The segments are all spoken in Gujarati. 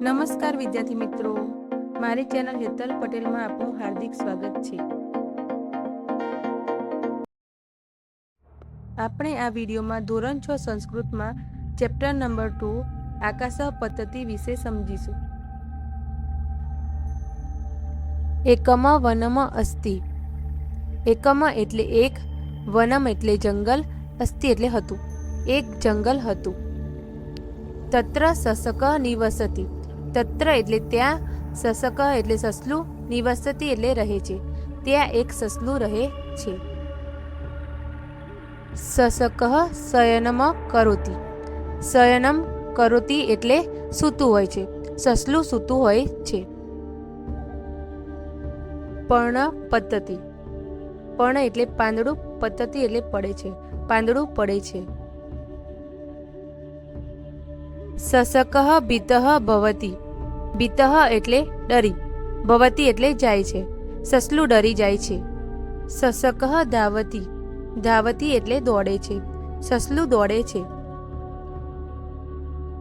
નમસ્કાર વિદ્યાર્થી મિત્રો, મારી ચેનલ હેતલ પટેલમાં આપનું હાર્દિક સ્વાગત છે। આપણે આ વિડીયોમાં ધોરણ 6 સંસ્કૃતમાં ચેપ્ટર નંબર 2 આકાશ પદ્ધતિ વિશે સમજીશું। એકમ વનમ અસ્તિ। એકમ એટલે એક, વનમ એટલે જંગલ, અસ્તિ એટલે હતું, એક જંગલ હતું। તત્ર સસક નિવસતિ। તત્ર એટલે ત્યાં, સસક એટલે સસલું, નિવસતિ એટલે રહે છે, ત્યાં એક સસલું રહે છે। સસક શયનમ કરોતિ। શયનમ કરોતિ એટલે સૂતું હોય છે, સસલું સૂતું હોય છે। પર્ણ પદ્ધતિ। પર્ણ એટલે પાંદડું, પદ્ધતિ એટલે પડે છે, પાંદડું પડે છે। સસક ભીતઃ ભવતિ। ભીતઃ એટલે ડરી, ભવતિ એટલે જાય છે, સસલું ડરી જાય છે। સસક ધાવતિ। ધાવતિ એટલે દોડે છે, સસલું દોડે છે।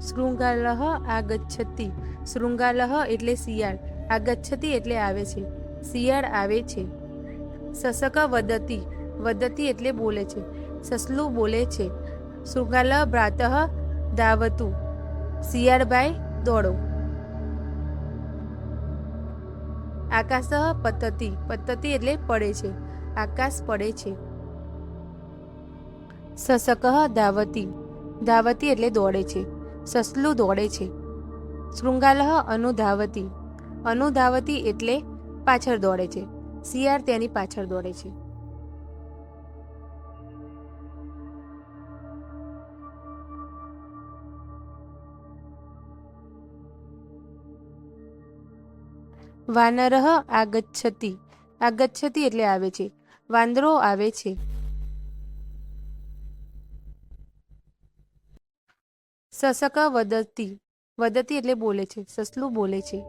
શૃંગાલઃ આગચ્છતિ। શૃંગાલઃ એટલે શિયાળ, આગચ્છતિ એટલે આવે છે, શિયાળ આવે છે। સસક વદતિ। વદતિ એટલે બોલે છે, સસલું બોલે છે। શૃંગાલ ભ્રાતઃ ધાવતુ। શિયાળભાઈ દોડો। આકાશ પતતિ। પતતિ એટલે પડે છે, આકાશ પડે છે। સસક ધાવતિ। ધાવતિ એટલે દોડે છે, સસલું દોડે છે। શૃંગાલઃ અનુધાવતિ। અનુધાવતિ એટલે પાછળ દોડે છે, શિયાળ તેની પાછળ દોડે છે। વાનરઃ આગચ્છતિ। આગચ્છતિ એટલે આવે છે, વાંદરો આવે છે। સસક વદતિ। વદતિ એટલે બોલે છે, સસલું બોલે છે।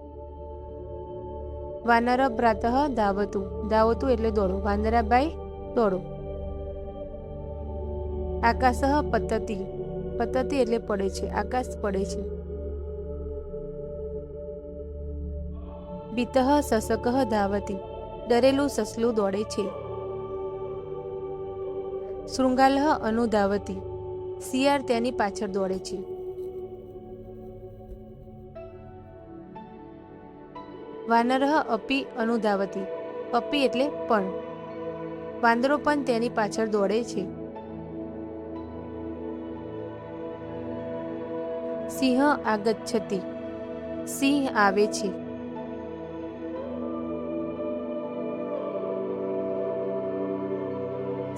વાનર ભ્રાતઃ ધાવતુ। ધાવતુ એટલે દોડો, વાંદરાભાઈ દોડો। આકાશ પતતિ। પતતિ એટલે પડે છે, આકાશ પડે છે। ભીતઃ સસક ધાવતિ। ડરેલું સસલું દોડે છે। શૃંગાલઃ અનુધાવતિ। શિયાળ તેની પાછળ દોડે છે। વાનરઃ અપી અનુધાવતિ। અપી એટલે પણ, વાંદરો પણ તેની પાછળ દોડે છે। સિંહ આગચ્છતિ। સિંહ આવે છે।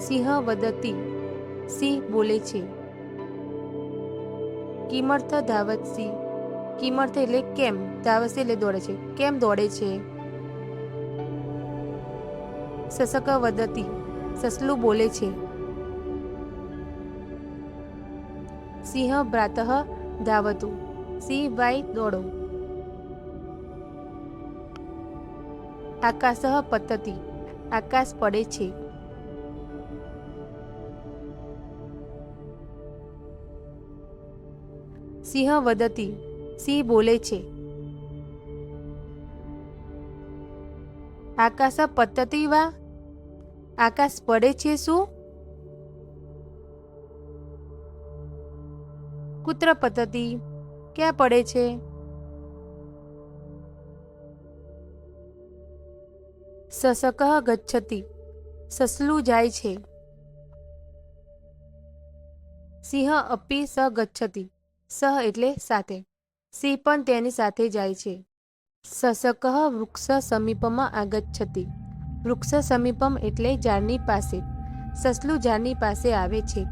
સિંહ વદતિ। સિંહ બોલે છે। કિમર્થ ધાવત્સી। કિમર્થ એટલે કેમ, ધાવસી એટલે દોડે છે, કેમ દોડે છે। સસક વદતિ। સસલું બોલે છે। સિંહ ભ્રાતઃ ધાવતુ। સિંહભાઈ દોડો। આકાશ પતતિ। આકાશ પડે છે। સિંહ વદતિ। સિંહ બોલે છે। આકાશ પતતિ વા। આકાશ પડે છે શું। કુત્ર પતતિ। ક્યાં પડે છે। સસક ગચ્છતિ। સસલું જાય છે। સિંહ અપી સ ગચ્છતિ। સહ એટલે સાથે, સિંહ પણ તેની સાથે જાય છે। સસક વૃક્ષ સમીપમાં આગચ્છતિ। વૃક્ષ સમીપમ એટલે ઝાડની પાસે, સસલું ઝાડની પાસે આવે છે।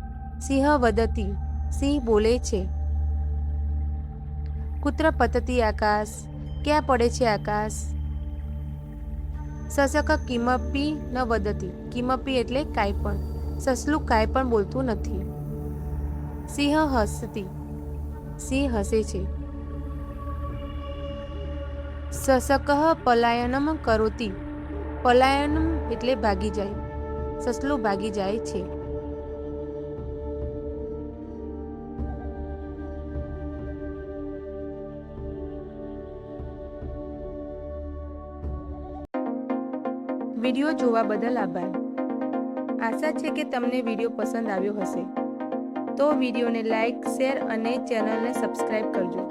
સિંહ વદતિ। સિંહ બોલે છે। કુત્ર પતતિ આકાશ। ક્યાં પડે છે આકાશ। સસક કિમપી ન વદતિ। કિમપી એટલે કાંઈ પણ, સસલું કાંઈ પણ બોલતું નથી। સિંહ હસતિ। સિંહ હસે છે। સસક પલાયનમ કરોતિ। પલાયનમ એટલે ભાગી જાય, સસલું ભાગી જાય છે। વિડીયો જોવા બદલ આભાર. આશા છે કે તમને વિડીયો પસંદ આવ્યો હશે. તો વિડીયોને લાઈક, શેર અને ચેનલને સબસ્ક્રાઈબ કરજો.